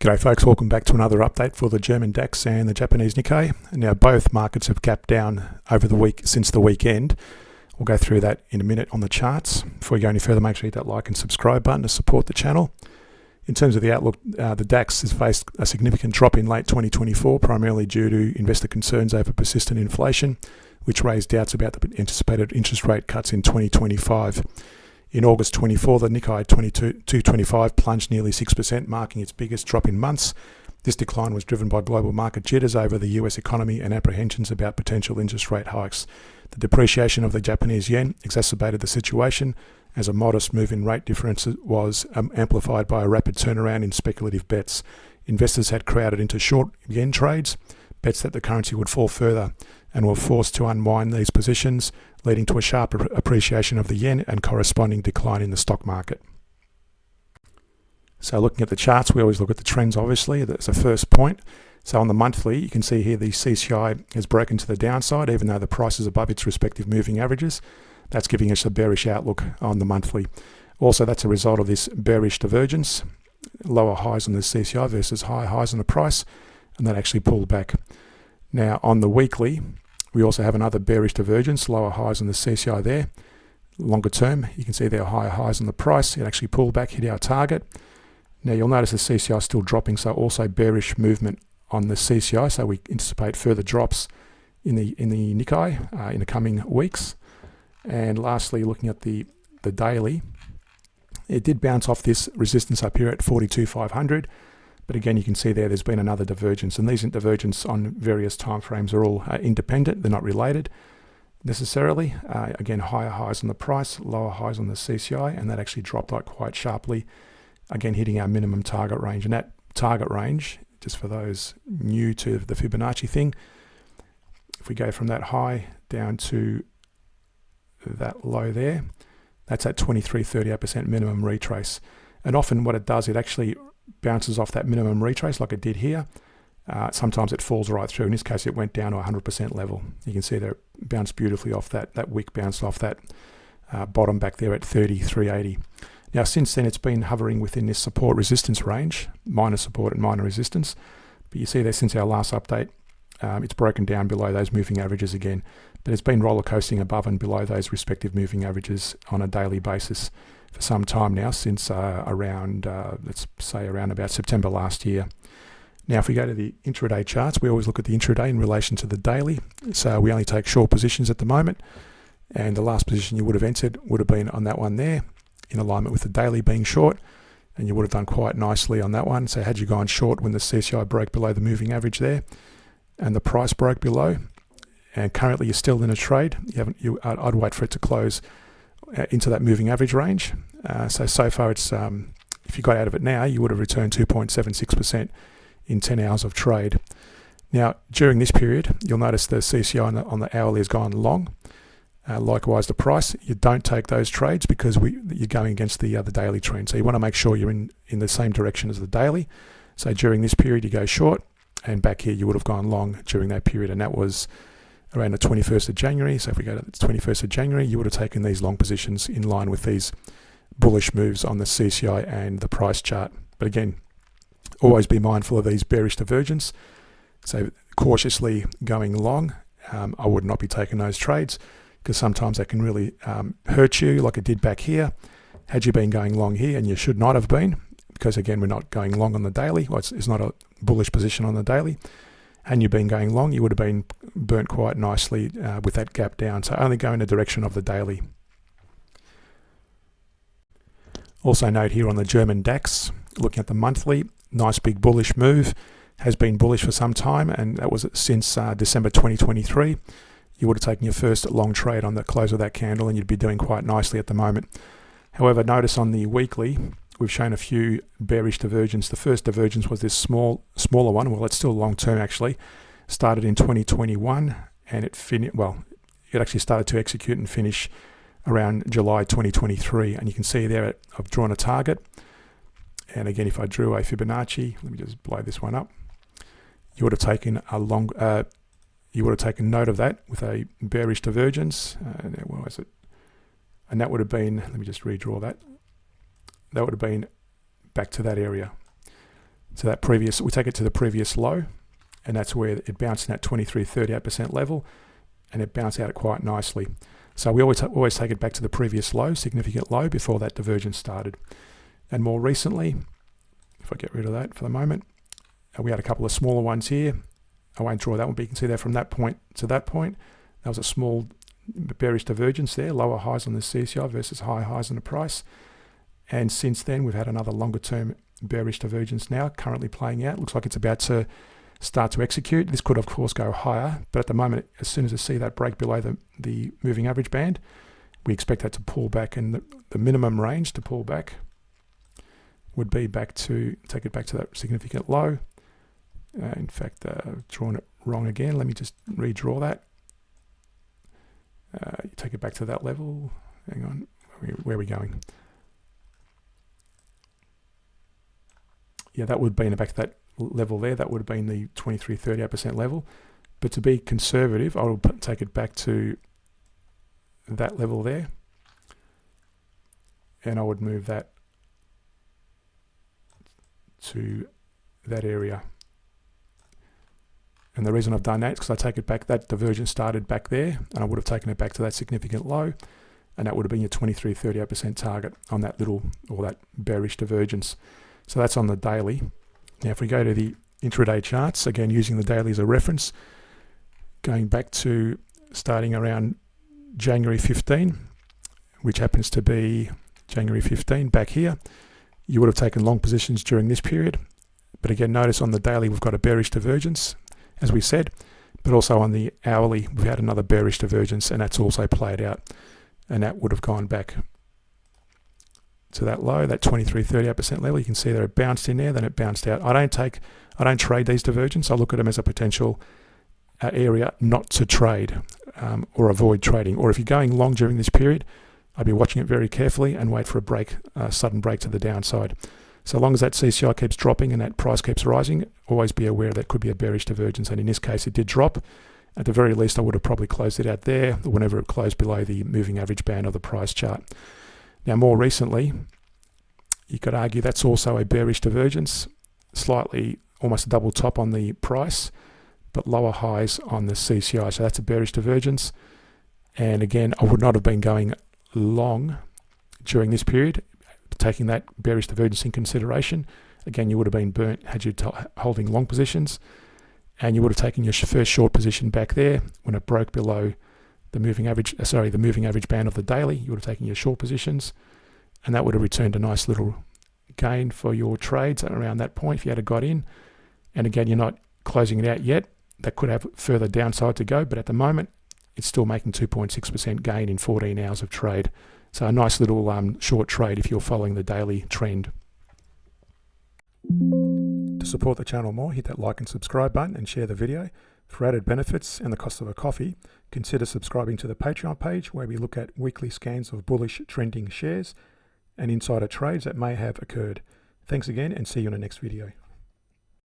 G'day folks, welcome back to another update for the German DAX and the Japanese NIKKEI. Now both markets have gapped down over the week since the weekend. We'll go through that in a minute on the charts. Before we go any further, make sure you hit that like and subscribe button to support the channel. In terms of the outlook, the DAX has faced a significant drop in late 2024, primarily due to investor concerns over persistent inflation, which raised doubts about the anticipated interest rate cuts in 2025. In August 24, the NIKKEI 225 plunged nearly 6%, marking its biggest drop in months. This decline was driven by global market jitters over the US economy and apprehensions about potential interest rate hikes. The depreciation of the Japanese yen exacerbated the situation, as a modest move in rate difference was amplified by a rapid turnaround in speculative bets. Investors had crowded into short yen trades, bets that the currency would fall further, and were forced to unwind these positions, leading to a sharp appreciation of the yen and corresponding decline in the stock market. So looking at the charts, we always look at the trends, obviously. That's the first point. So on the monthly, you can see here the CCI has broken to the downside, even though the price is above its respective moving averages. That's giving us a bearish outlook on the monthly. Also, that's a result of this bearish divergence, lower highs on the CCI versus higher highs on the price, and that actually pulled back. Now on the weekly, we also have another bearish divergence, lower highs on the CCI there. Longer term, you can see there are higher highs on the price. It actually pulled back, hit our target. Now you'll notice the CCI is still dropping, so also bearish movement on the CCI. So we anticipate further drops in the NIKKEI in the coming weeks. And lastly, looking at the daily, it did bounce off this resistance up here at 42,500. But again, you can see there's been another divergence, and these divergences on various timeframes are all independent. They're not related necessarily. Again, higher highs on the price, lower highs on the CCI, and that actually dropped like quite sharply, again hitting our minimum target range. And that target range, just for those new to the Fibonacci thing, if we go from that high down to that low there, that's at 23-38% minimum retrace. And often what it does, it actually bounces off that minimum retrace like it did here. Sometimes it falls right through. In this case, it went down to 100% level. You can see there it bounced beautifully off that wick, bounced off that bottom back there at 33.80. Now since then, it's been hovering within this support resistance range, minor support and minor resistance. But you see there, since our last update, it's broken down below those moving averages again. But it's been roller coasting above and below those respective moving averages on a daily basis for some time now, since around, let's say around about September last year. Now, if we go to the intraday charts, we always look at the intraday in relation to the daily. So we only take short positions at the moment. And the last position you would have entered would have been on that one there, in alignment with the daily being short. And you would have done quite nicely on that one. So had you gone short when the CCI broke below the moving average there, and the price broke below, and currently you're still in a trade, I'd wait for it to close into that moving average range. So far it's, if you got out of it now, you would have returned 2.76% in 10 hours of trade. Now, during this period, you'll notice the CCI on the hourly has gone long. Likewise, the price, you don't take those trades because you're going against the daily trend. So you want to make sure you're in the same direction as the daily. So during this period, you go short, and back here, you would have gone long during that period, and that was around the 21st of January. So if we go to the 21st of January, you would have taken these long positions in line with these bullish moves on the CCI and the price chart. But again, always be mindful of these bearish divergence. So cautiously going long, I would not be taking those trades, because sometimes that can really hurt you, like it did back here. Had you been going long here, and you should not have been, because again, we're not going long on the daily. Well, it's not a bullish position on the daily. And you've been going long, you would have been burnt quite nicely with that gap down. So only go in the direction of the daily. Also note here on the German DAX, looking at the monthly, nice big bullish move, has been bullish for some time, and that was since December 2023. You would have taken your first long trade on the close of that candle, and you'd be doing quite nicely at the moment. However, notice on the weekly, we've shown a few bearish divergences. The first divergence was this smaller one. Well, it's still long term actually. Started in 2021, and it actually started to execute and finish around July 2023. And you can see there, I've drawn a target. And again, if I drew a Fibonacci, let me just blow this one up. You would have taken note of that with a bearish divergence. Where was it? And that would have been, let me just redraw that. That would have been back to that area. So that previous, we take it to the previous low, and that's where it bounced in that 23.38% level, and it bounced out quite nicely. So we always take it back to the previous low, significant low, before that divergence started. And more recently, if I get rid of that for the moment, we had a couple of smaller ones here. I won't draw that one, but you can see that from that point to that point, there was a small bearish divergence there, lower highs on the CCI versus high highs on the price. And since then, we've had another longer term bearish divergence now, currently playing out. Looks like it's about to start to execute. This could, of course, go higher, but at the moment, as soon as I see that break below the moving average band, we expect that to pull back, and the minimum range to pull back would be take it back to that significant low. In fact, I've drawn it wrong again. Let me just redraw that. You take it back to that level. Hang on, where are we going? Yeah, that would be in the back to that level there. That would have been the 23.38% level. But to be conservative, I will take it back to that level there, and I would move that to that area. And the reason I've done that is because I take it back, that divergence started back there, and I would have taken it back to that significant low, and that would have been your 23.38% target on that that bearish divergence. So that's on the daily. Now if we go to the intraday charts, again using the daily as a reference, going back to starting around January 15, which happens to be January 15 back here, you would have taken long positions during this period. But again, notice on the daily we've got a bearish divergence, as we said, but also on the hourly we've had another bearish divergence, and that's also played out, and that would have gone back to that low, that 23.38% level. You can see that it bounced in there, then it bounced out. I don't trade these divergences. I look at them as a potential area not to trade or avoid trading. Or if you're going long during this period, I'd be watching it very carefully and wait for a sudden break to the downside. So long as that CCI keeps dropping and that price keeps rising, always be aware that could be a bearish divergence. And in this case, it did drop. At the very least, I would have probably closed it out there whenever it closed below the moving average band of the price chart. Now, more recently, you could argue that's also a bearish divergence, slightly almost a double top on the price, but lower highs on the CCI. So that's a bearish divergence. And again, I would not have been going long during this period, taking that bearish divergence in consideration. Again, you would have been burnt had you holding long positions, and you would have taken your first short position back there when it broke below the moving average, the moving average band of the daily. You would have taken your short positions, and that would have returned a nice little gain for your trades around that point if you had got in. And again, you're not closing it out yet. That could have further downside to go, but at the moment, it's still making 2.6% gain in 14 hours of trade. So a nice little short trade if you're following the daily trend. To support the channel more, hit that like and subscribe button and share the video. For added benefits and the cost of a coffee, consider subscribing to the Patreon page where we look at weekly scans of bullish trending shares and insider trades that may have occurred. Thanks again, and see you in the next video.